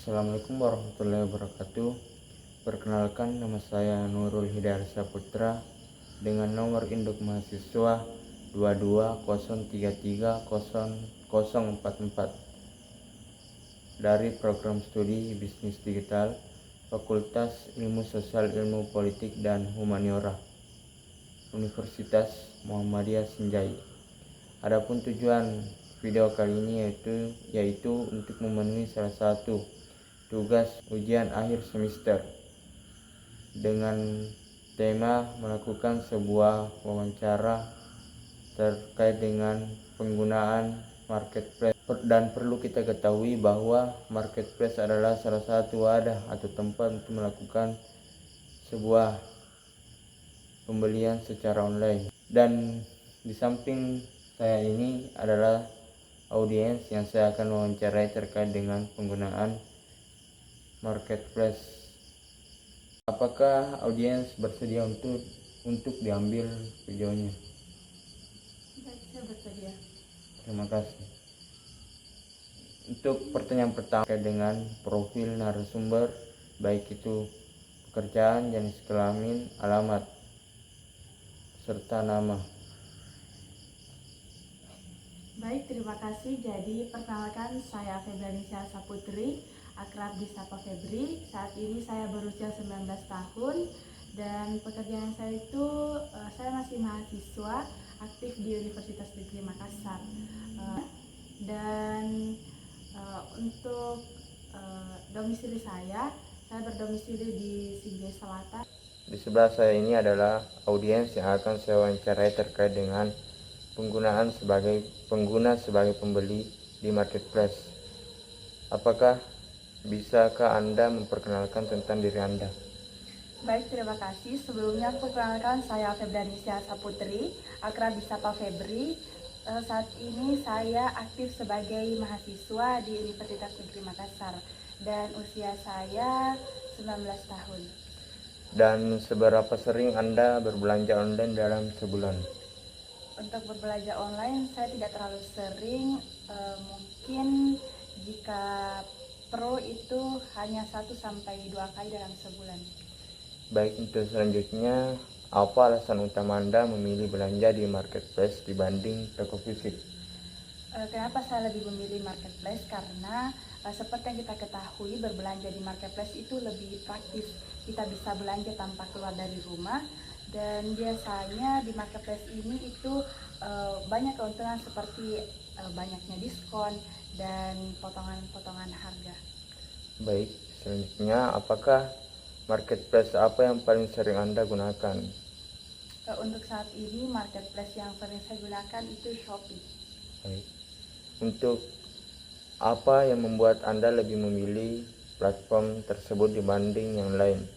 Assalamualaikum warahmatullahi wabarakatuh. Perkenalkan, nama saya Nurul Hidayat Saputra dengan nomor induk mahasiswa 2203300044 dari program studi Bisnis Digital Fakultas Ilmu Sosial Ilmu Politik dan Humaniora Universitas Muhammadiyah Senjai. Adapun tujuan video kali ini yaitu untuk memenuhi salah satu tugas ujian akhir semester dengan tema melakukan sebuah wawancara terkait dengan penggunaan marketplace. Dan perlu kita ketahui bahwa marketplace adalah salah satu wadah atau tempat untuk melakukan sebuah pembelian secara online. Dan di samping saya ini adalah audiens yang saya akan wawancarai terkait dengan penggunaan marketplace. Apakah audiens bersedia untuk diambil videonya? Saya bersedia. Terima kasih. Untuk pertanyaan pertama terkait dengan profil narasumber, baik itu pekerjaan, jenis kelamin, alamat, serta nama. Baik, terima kasih. Jadi perkenalkan, saya Febrianisha Saputri, akrab disapa Febri. Saat ini saya berusia 19 tahun dan pekerjaan saya itu saya masih mahasiswa aktif di Universitas Negeri Makassar. Untuk domisili saya berdomisili di Sinjai Selatan. Di sebelah saya ini adalah audiens yang akan saya wawancarai terkait dengan penggunaan pengguna sebagai pembeli di marketplace. Apakah bisakah Anda memperkenalkan tentang diri Anda? Baik, terima kasih. Sebelumnya perkenalkan, saya Febrianisha Saputri, akrab disapa Febri. Saat ini saya aktif sebagai mahasiswa di Universitas Negeri Makassar dan usia saya 19 tahun. Dan seberapa sering Anda berbelanja online dalam sebulan? Untuk berbelanja online saya tidak terlalu sering, mungkin jika perlu itu hanya 1-2 kali dalam sebulan. Baik, untuk selanjutnya, apa alasan utama Anda memilih belanja di marketplace dibanding toko fisik? Kenapa saya lebih memilih marketplace? Karena seperti yang kita ketahui, berbelanja di marketplace itu lebih praktis. Kita bisa belanja tanpa keluar dari rumah, dan biasanya di marketplace ini itu banyak keuntungan seperti banyaknya diskon dan potongan-potongan harga. Baik, selanjutnya, apakah marketplace apa yang paling sering Anda gunakan? Untuk saat ini marketplace yang sering saya gunakan itu Shopee. Baik. Untuk apa yang membuat Anda lebih memilih platform tersebut dibanding yang lain?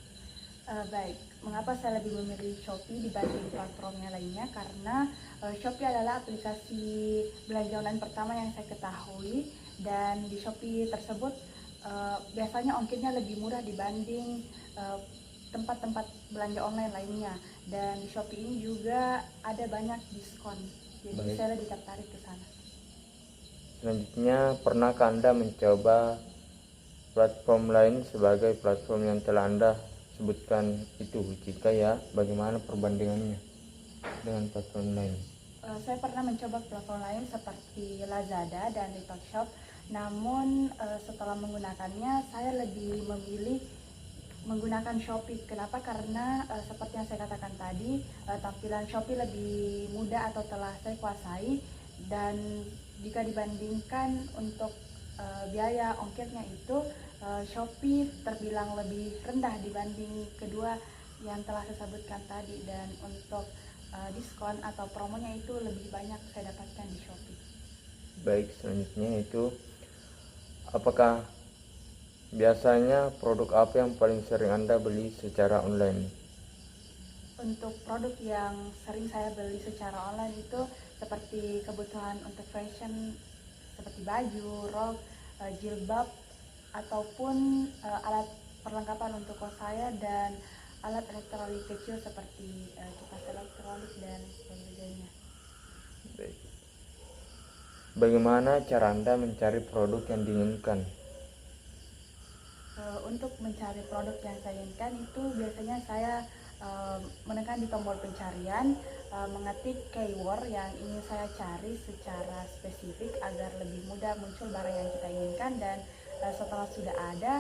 Baik, mengapa saya lebih memilih Shopee dibanding platformnya lainnya? Karena Shopee adalah aplikasi belanja online pertama yang saya ketahui, dan di Shopee tersebut biasanya ongkirnya lebih murah dibanding tempat-tempat belanja online lainnya, dan di Shopee ini juga ada banyak diskon, jadi Baik. saya lebih tertarik ke sana. Selanjutnya, pernahkah Anda mencoba platform lain sebagai platform yang telah Anda sebutkan itu? Jika ya, bagaimana perbandingannya dengan platform lain? Saya pernah mencoba platform lain seperti Lazada dan Little Shop, namun setelah menggunakannya saya lebih memilih menggunakan Shopee. Kenapa? Karena seperti yang saya katakan tadi, tampilan Shopee lebih mudah atau telah saya kuasai, dan jika dibandingkan untuk biaya ongkirnya itu, Shopee terbilang lebih rendah dibanding kedua yang telah saya sebutkan tadi, dan untuk diskon atau promonya itu lebih banyak saya dapatkan di Shopee. Baik, selanjutnya itu, apakah biasanya produk apa yang paling sering Anda beli secara online? Untuk produk yang sering saya beli secara online itu seperti kebutuhan untuk fashion seperti baju, rok, jilbab, ataupun alat perlengkapan untuk kos saya, dan alat elektronik kecil seperti kipas elektronik dan sebagainya. Baik. Bagaimana cara Anda mencari produk yang diinginkan? untuk mencari produk yang saya inginkan itu biasanya saya menekan di tombol pencarian, mengetik keyword yang ingin saya cari secara spesifik agar lebih mudah muncul barang yang kita inginkan, dan setelah sudah ada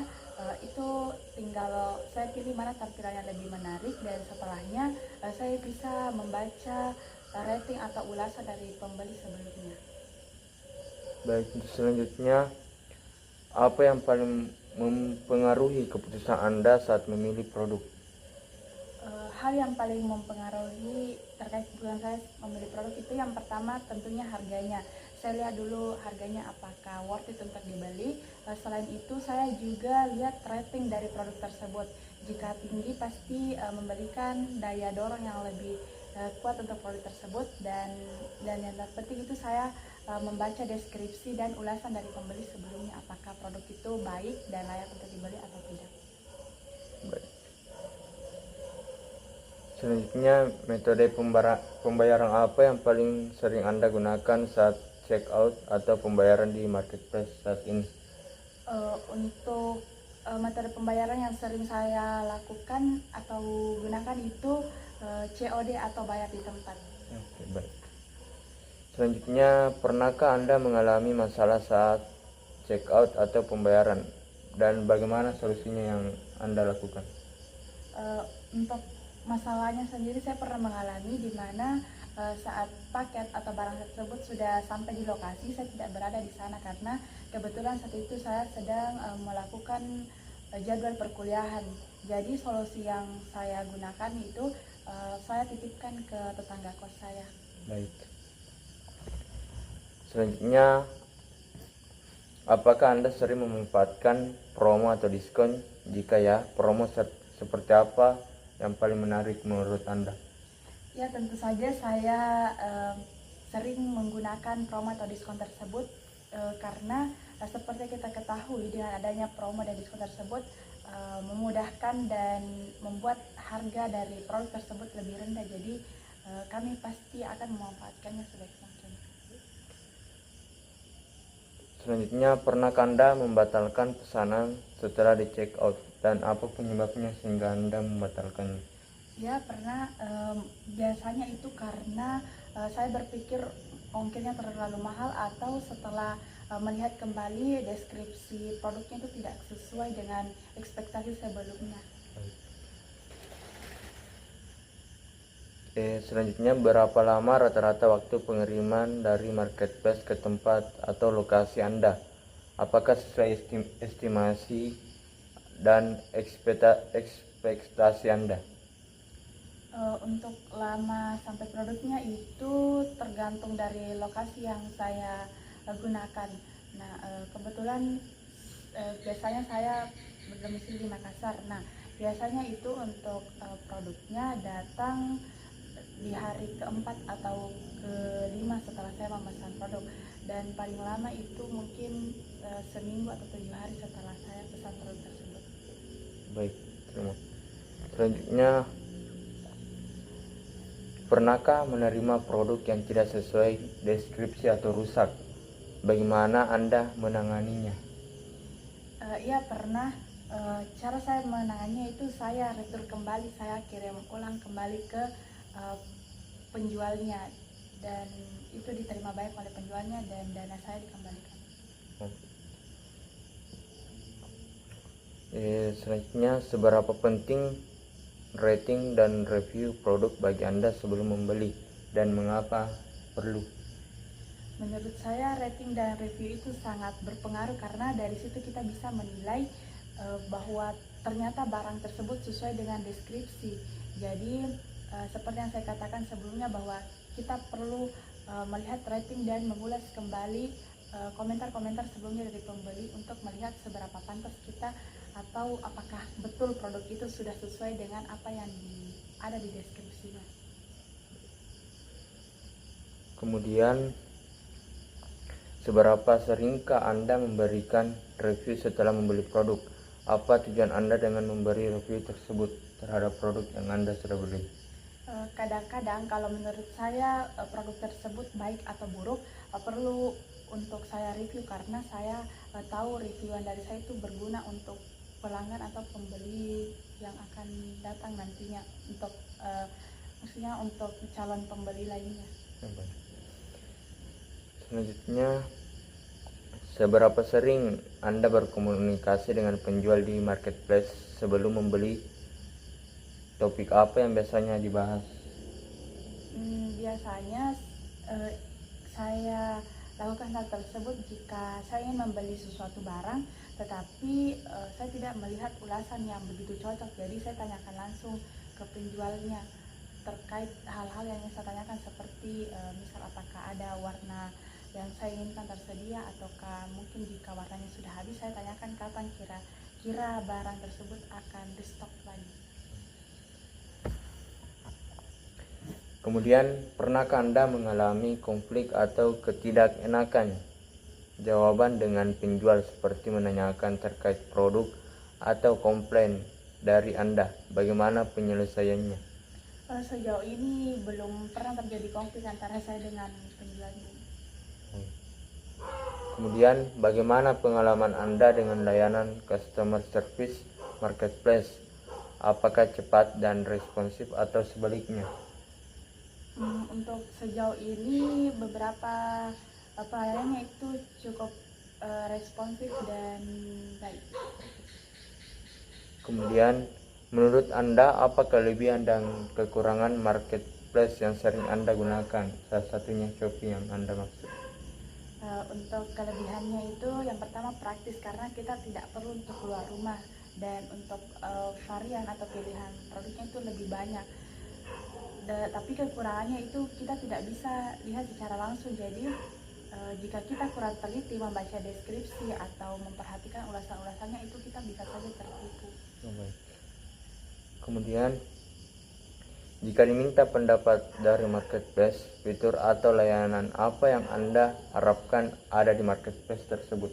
itu tinggal saya pilih mana tampilan yang lebih menarik, dan setelahnya saya bisa membaca rating atau ulasan dari pembeli sebelumnya. Baik, untuk selanjutnya, apa yang paling mempengaruhi keputusan Anda saat memilih produk? Hal yang paling mempengaruhi terkait kebutuhan saya memilih produk itu yang pertama tentunya harganya. Saya lihat dulu harganya apakah worth it untuk dibeli. Selain itu saya juga lihat rating dari produk tersebut. Jika tinggi pasti memberikan daya dorong yang lebih kuat untuk produk tersebut, dan yang terpenting itu saya membaca deskripsi dan ulasan dari pembeli sebelumnya apakah produk itu baik dan layak untuk dibeli atau tidak. Baik. Selanjutnya, metode pembayaran apa yang paling sering Anda gunakan saat check out atau pembayaran di marketplace saat ini? Untuk metode pembayaran yang sering saya lakukan atau gunakan itu COD atau bayar di tempat. Oke, baik. Selanjutnya, pernahkah Anda mengalami masalah saat check out atau pembayaran, dan bagaimana solusinya yang Anda lakukan? Untuk masalahnya sendiri saya pernah mengalami di mana saat paket atau barang tersebut sudah sampai di lokasi, saya tidak berada di sana karena kebetulan saat itu saya sedang melakukan jadwal perkuliahan. Jadi solusi yang saya gunakan itu saya titipkan ke tetangga kos saya. Baik. Selanjutnya, apakah Anda sering memanfaatkan promo atau diskon? Jika ya, promo seperti apa yang paling menarik menurut Anda? Ya, tentu saja saya sering menggunakan promo atau diskon tersebut karena seperti kita ketahui dengan adanya promo dan diskon tersebut memudahkan dan membuat harga dari produk tersebut lebih rendah. Jadi kami pasti akan memanfaatkannya sebaik mungkin. Selanjutnya, pernahkah Anda membatalkan pesanan setelah di check out, dan apa penyebabnya sehingga Anda membatalkannya? Ya, pernah. Biasanya itu karena saya berpikir ongkirnya terlalu mahal, atau setelah melihat kembali deskripsi produknya itu tidak sesuai dengan ekspektasi sebelumnya. Selanjutnya, berapa lama rata-rata waktu pengiriman dari marketplace ke tempat atau lokasi Anda? Apakah sesuai estimasi dan ekspektasi Anda? Untuk lama sampai produknya itu tergantung dari lokasi yang saya gunakan. Nah, kebetulan biasanya saya berdomisili di Makassar. Nah, biasanya itu untuk produknya datang di hari keempat atau kelima setelah saya memesan produk, dan paling lama itu mungkin seminggu atau 7 hari setelah saya pesan produk tersebut. Baik, terima. Selanjutnya, pernahkah menerima produk yang tidak sesuai deskripsi atau rusak? Bagaimana Anda menanganinya? Iya, pernah. Cara saya menangannya itu saya retur kembali, saya kirim ulang kembali ke penjualnya, dan itu diterima baik oleh penjualnya dan dana saya dikembalikan. Selanjutnya, seberapa penting rating dan review produk bagi Anda sebelum membeli, dan mengapa perlu? Menurut saya rating dan review itu sangat berpengaruh karena dari situ kita bisa menilai bahwa ternyata barang tersebut sesuai dengan deskripsi. Jadi seperti yang saya katakan sebelumnya bahwa kita perlu melihat rating dan mengulas kembali komentar-komentar sebelumnya dari pembeli untuk melihat seberapa pantas kita atau apakah betul produk itu sudah sesuai dengan apa yang ada di deskripsinya. Kemudian, seberapa seringkah Anda memberikan review setelah membeli produk? Apa tujuan Anda dengan memberi review tersebut terhadap produk yang Anda sudah beli? Kadang-kadang kalau menurut saya produk tersebut baik atau buruk perlu untuk saya review karena saya tahu reviewan dari saya itu berguna untuk pelanggan atau pembeli yang akan datang nantinya untuk maksudnya untuk calon pembeli lainnya. Selanjutnya, seberapa sering Anda berkomunikasi dengan penjual di marketplace sebelum membeli? Topik apa yang biasanya dibahas? Biasanya saya lakukan hal tersebut jika saya ingin membeli sesuatu barang tetapi saya tidak melihat ulasan yang begitu cocok, jadi saya tanyakan langsung ke penjualnya terkait hal-hal yang ingin saya tanyakan seperti misal apakah ada warna yang saya inginkan tersedia, ataukah mungkin jika warnanya sudah habis saya tanyakan kapan kira-kira barang tersebut akan restock lagi. Kemudian, pernahkah Anda mengalami konflik atau ketidakenakan jawaban dengan penjual seperti menanyakan terkait produk atau komplain dari Anda? Bagaimana penyelesaiannya? Sejauh ini belum pernah terjadi konflik antara saya dengan penjual ini. Kemudian, bagaimana pengalaman Anda dengan layanan customer service marketplace? Apakah cepat dan responsif atau sebaliknya? Untuk sejauh ini beberapa pelayanannya itu cukup responsif dan baik. Kemudian, menurut Anda apa kelebihan dan kekurangan marketplace yang sering Anda gunakan? Salah satunya Shopee yang Anda maksud. Untuk kelebihannya itu yang pertama praktis karena kita tidak perlu untuk keluar rumah, dan untuk varian atau pilihan produknya itu lebih banyak. Tapi kekurangannya itu kita tidak bisa lihat secara langsung, jadi jika kita kurang teliti membaca deskripsi atau memperhatikan ulasan-ulasannya itu kita bisa saja tertipu. Kemudian, jika diminta pendapat dari marketplace, fitur atau layanan apa yang Anda harapkan ada di marketplace tersebut?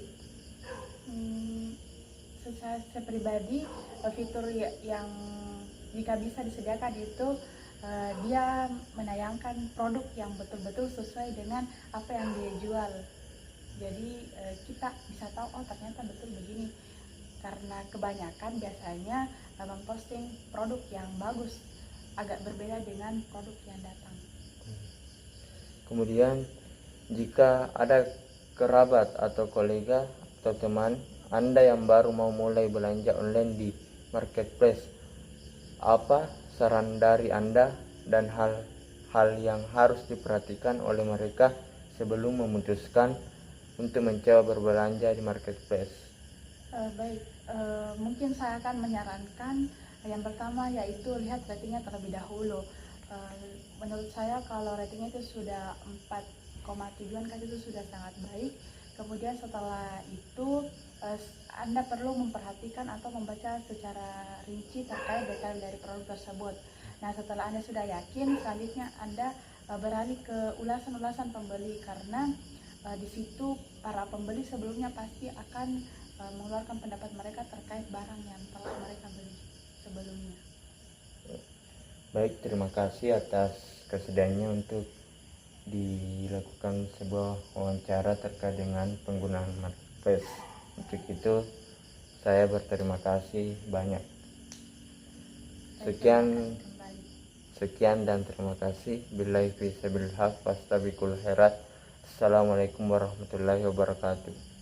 Saya pribadi fitur yang jika bisa disediakan itu dia menayangkan produk yang betul-betul sesuai dengan apa yang dia jual. Jadi kita bisa tahu oh ternyata betul begini, karena kebanyakan biasanya memposting produk yang bagus agak berbeda dengan produk yang datang. Kemudian, jika ada kerabat atau kolega atau teman Anda yang baru mau mulai belanja online di marketplace, apa saran dari Anda dan hal-hal yang harus diperhatikan oleh mereka sebelum memutuskan untuk mencoba berbelanja di marketplace? Mungkin saya akan menyarankan yang pertama yaitu lihat ratingnya terlebih dahulu. Menurut saya kalau ratingnya itu sudah 4,7 kan itu sudah sangat baik. Kemudian setelah itu Anda perlu memperhatikan atau membaca secara rinci terkait detail dari produk tersebut. Nah, setelah Anda sudah yakin, selanjutnya Anda beralih ke ulasan-ulasan pembeli, karena di situ para pembeli sebelumnya pasti akan mengeluarkan pendapat mereka terkait barang yang telah mereka beli sebelumnya. Baik, terima kasih atas kesediaannya untuk dilakukan sebuah wawancara terkait dengan penggunaan marketplace. Untuk itu, saya berterima kasih banyak. Sekian dan terima kasih. Billahi fi sabilillah fastabiqul khairat. Assalamualaikum warahmatullahi wabarakatuh.